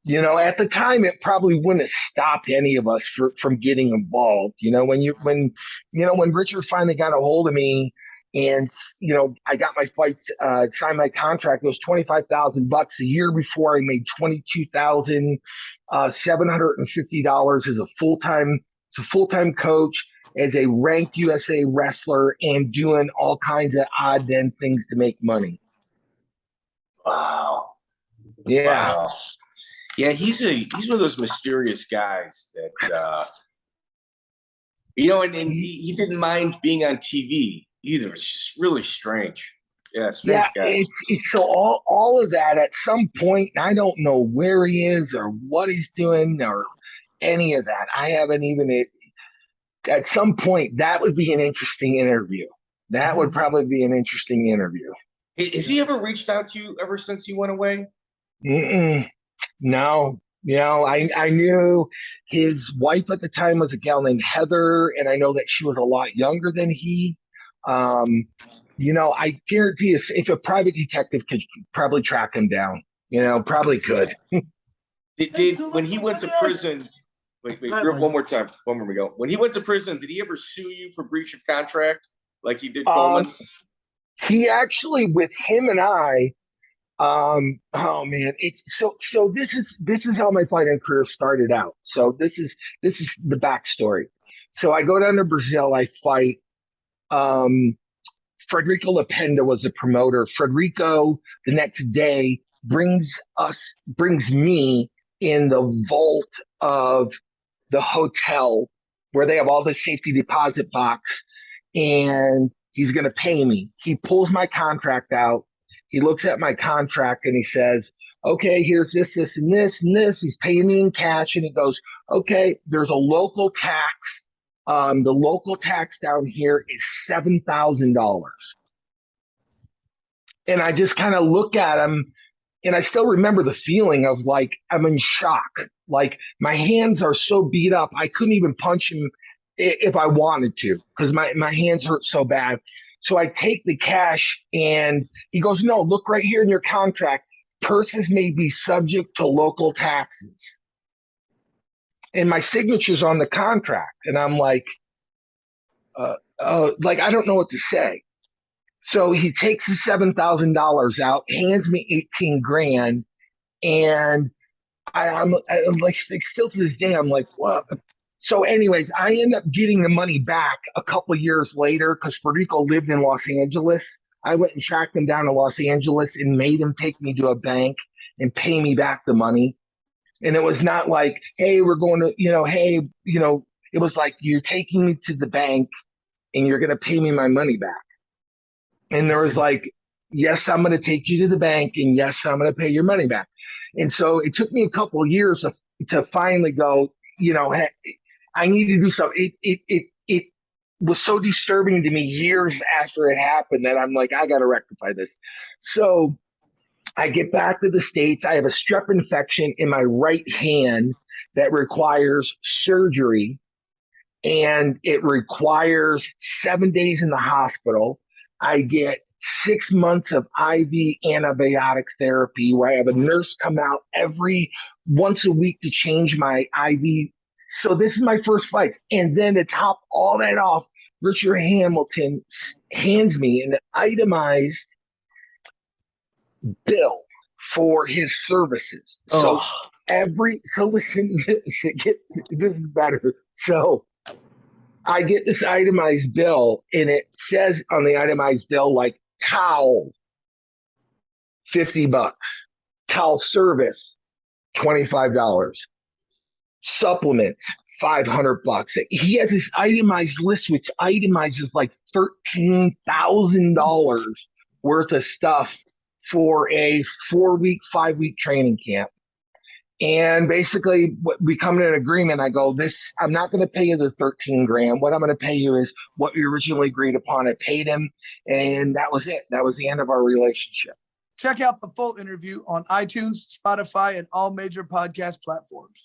At the time, it probably wouldn't have stopped any of us from getting involved. When Richard finally got a hold of me, and I got my fights, signed my contract. It was $25,000 a year before I made $22,750 as a full time coach, as a ranked USA wrestler, and doing all kinds of odd end things to make money. Wow. Yeah. Wow. Yeah, he's one of those mysterious guys that and he didn't mind being on TV either. It's just really strange. Yeah, strange guy. It's so all of that at some point. I don't know where he is or what he's doing or any of that. I haven't even. At some point, that would be an interesting interview. That would probably be an interesting interview. Has he ever reached out to you ever since he went away? No. I knew his wife at the time was a gal named Heather, and I know that she was a lot younger than he. I guarantee you, if a private detective could probably track him down, probably could. Did when he went to prison? Wait, one more time. One more we go. When he went to prison, did he ever sue you for breach of contract like he did Coleman? He actually, with him and I, oh man, it's so this is how my fighting career started out. So this is the backstory. So I go down to Brazil, I fight. Frederico Lapenda was the promoter. Frederico the next day brings me in the vault of the hotel where they have all the safety deposit box, and he's going to pay me. He pulls my contract out. He looks at my contract and he says, okay, here's this, this, and this, and this. He's paying me in cash. And he goes, okay, there's a local tax. The local tax down here is $7,000. And I just kind of look at him, and I still remember the feeling of like, I'm in shock. Like my hands are so beat up, I couldn't even punch him if I wanted to, because my hands hurt so bad. So I take the cash, and he goes, no, look right here in your contract. Purses may be subject to local taxes. And my signature's on the contract. And I'm like, I don't know what to say. So he takes the $7,000 out, hands me 18 grand. And I'm like, still to this day, I'm like, what? So anyways, I end up getting the money back a couple of years later because Frederico lived in Los Angeles. I went and tracked him down to Los Angeles and made him take me to a bank and pay me back the money. And it was not like, hey, we're going to, it was like, you're taking me to the bank and you're going to pay me my money back. And there was like, yes, I'm going to take you to the bank, and yes, I'm going to pay your money back. And so it took me a couple of years to finally go, hey, I need to do something. It was so disturbing to me years after it happened that I'm like, I got to rectify this. So I get back to the States. I have a strep infection in my right hand that requires surgery, and it requires 7 days in the hospital. I get 6 months of IV antibiotic therapy where I have a nurse come out once a week to change my IV. So this is my first fights. And then to top all that off, Richard Hamilton hands me an itemized bill for his services. So listen, this is better. So I get this itemized bill, and it says on the itemized bill, like, towel, $50, towel service, $25, supplements, $500. He has this itemized list, which itemizes like $13,000 worth of stuff for a 4-week, 5-week training camp. And basically, we come to an agreement. I go, I'm not going to pay you the 13 grand. What I'm going to pay you is what we originally agreed upon. I paid him, and that was it. That was the end of our relationship. Check out the full interview on iTunes, Spotify, and all major podcast platforms.